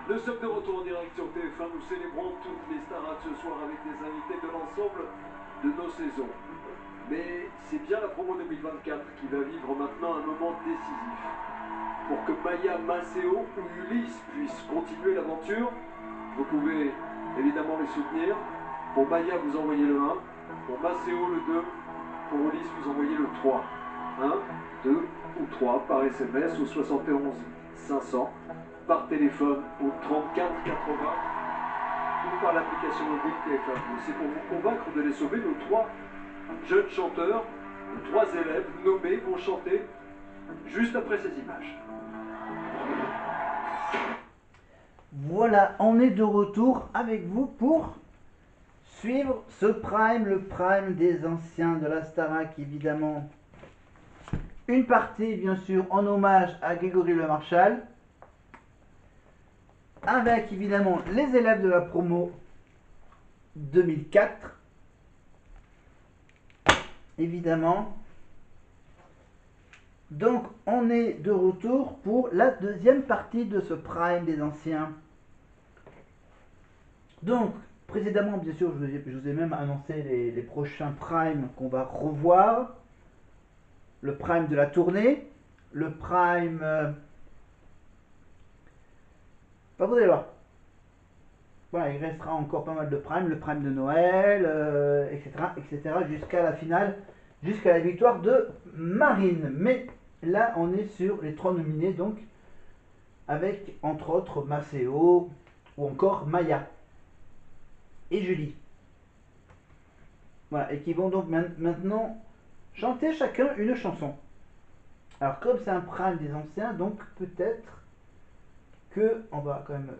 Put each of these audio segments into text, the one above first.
Nous sommes de retour en direct sur TF1. Nous célébrons toutes les stars ce soir avec des invités de l'ensemble de nos saisons. Mais c'est bien la promo 2024 qui va vivre maintenant un moment décisif. Pour que Maya, Maceo ou Ulysse puissent continuer l'aventure, vous pouvez évidemment les soutenir. Pour Maya, vous envoyez le 1. Pour Maceo, le 2. Pour Ulysse, vous envoyez le 3. 1, 2 ou 3 par SMS au 71 500, par téléphone au 34 80 ou par l'application mobile TF1+. C'est pour vous convaincre de les sauver. Nos 3 jeunes chanteurs, nos 3 élèves nommés vont chanter juste après ces images. Voilà, on est de retour avec vous pour suivre ce prime, le prime des anciens de la Starac, évidemment. Une partie, bien sûr, en hommage à Grégory Le Marchal, avec évidemment les élèves de la promo 2004, évidemment. Donc, on est de retour pour la deuxième partie de ce prime des anciens. Donc, précédemment, bien sûr, je vous ai même annoncé les prochains primes qu'on va revoir. Le prime de la tournée, le prime... Enfin, vous allez voir. Voilà, il restera encore pas mal de primes, le prime de Noël, etc., etc., jusqu'à la finale, jusqu'à la victoire de Marine. Mais là, on est sur les 3 nominés, donc, avec, entre autres, Maceo ou encore Maya et Julie. Voilà, et qui vont donc maintenant chanter chacun une chanson. Alors, comme c'est un prime des anciens, donc peut-être que on va quand même...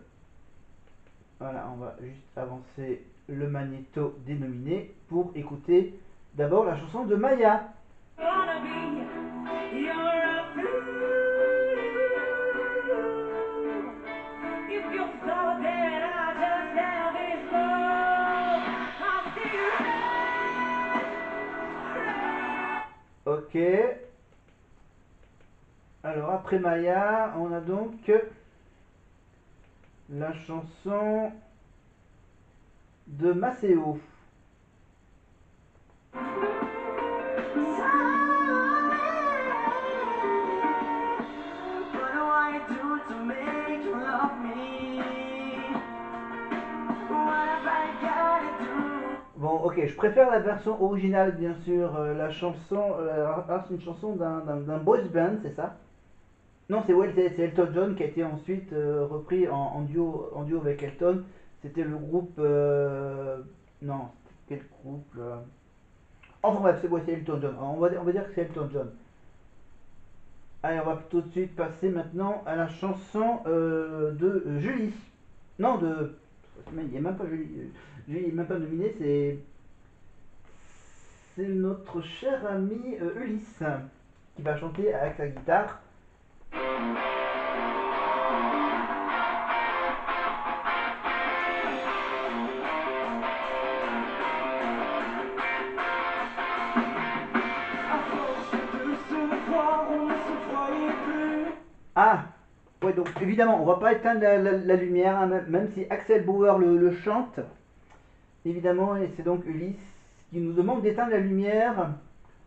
Voilà, on va juste avancer le magnéto dénominé pour écouter d'abord la chanson de Maya. Ok. Alors après Maya, on a donc la chanson de Maceo. Bon, ok, je préfère la version originale, bien sûr. La chanson, c'est une chanson d'un boys band, c'est ça? Non, c'est Elton John qui a été ensuite repris en duo avec Elton. C'était le groupe. Non, c'était quel groupe là? Enfin bref, c'est Elton John. On va dire que c'est Elton John. Allez, on va tout de suite passer maintenant à la chanson de Julie. Non, de. Il n'y a même pas Julie. Julie n'est même pas nominée, c'est notre cher ami Ulysse qui va chanter avec sa guitare. Ah, ouais, donc évidemment, on va pas éteindre la lumière, hein, même si Axel Bauer le chante, évidemment, et c'est donc Ulysse qui nous demande d'éteindre la lumière.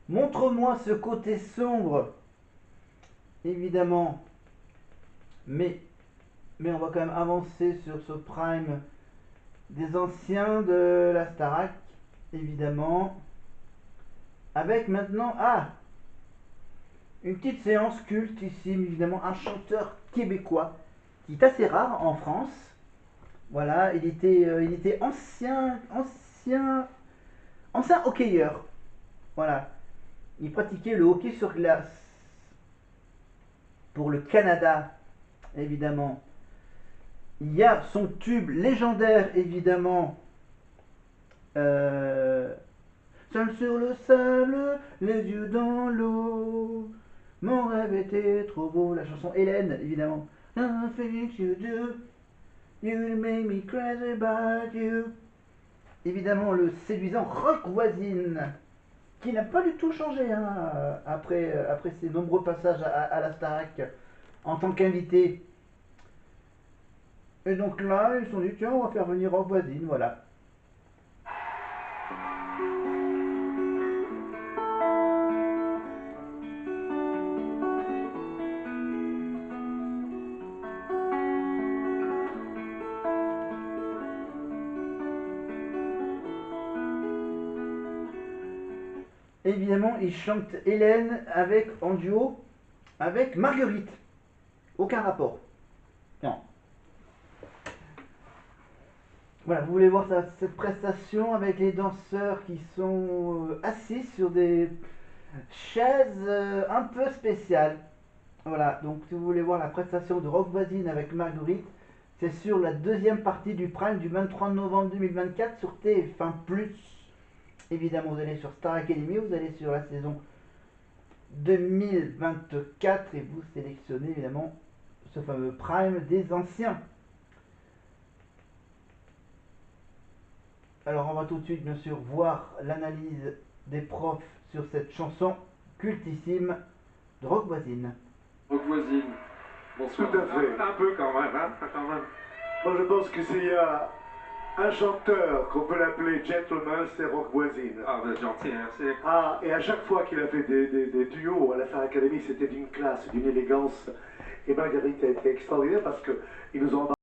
Montre-moi ce côté sombre, évidemment, mais, mais on va quand même avancer sur ce prime des anciens de la Starac, évidemment, avec maintenant, une petite séance culte ici, évidemment, un chanteur québécois qui est assez rare en France. Voilà, il était ancien hockeyeur. Voilà, il pratiquait le hockey sur glace pour le Canada, évidemment. Il y a son tube légendaire, évidemment. Euh, Seul sur le sable, les yeux dans l'eau. Mon rêve était trop beau. La chanson Hélène, évidemment. Nothing you do, you make me crazy about you. Évidemment, le séduisant Rock Voisine, qui n'a pas du tout changé après ses nombreux passages à la Starac en tant qu'invité. Et donc là, ils se sont dit, tiens, on va faire venir Rock Voisine, voilà. Évidemment, ils chantent Hélène en duo avec Marguerite. Aucun rapport. Non. Voilà, vous voulez voir cette prestation avec les danseurs qui sont assis sur des chaises un peu spéciales. Voilà, donc si vous voulez voir la prestation de Rock Voisine avec Marguerite, c'est sur la deuxième partie du Prime du 23 novembre 2024 sur TF1+. Évidemment, vous allez sur Star Academy, vous allez sur la saison 2024 et vous sélectionnez évidemment ce fameux Prime des anciens. Alors on va tout de suite bien sûr voir l'analyse des profs sur cette chanson cultissime de Rock Voisine. Rock Voisine, bonsoir. Tout à fait. Un peu quand même, hein, quand même. Moi je pense que s'il y a un chanteur qu'on peut l'appeler gentleman, c'est Rock Voisine. Ah, ben gentil, merci. Ah, et à chaque fois qu'il a fait des duos à la Star Academy, c'était d'une classe, d'une élégance. Et Marguerite a été extraordinaire parce qu'ils nous ont embarqué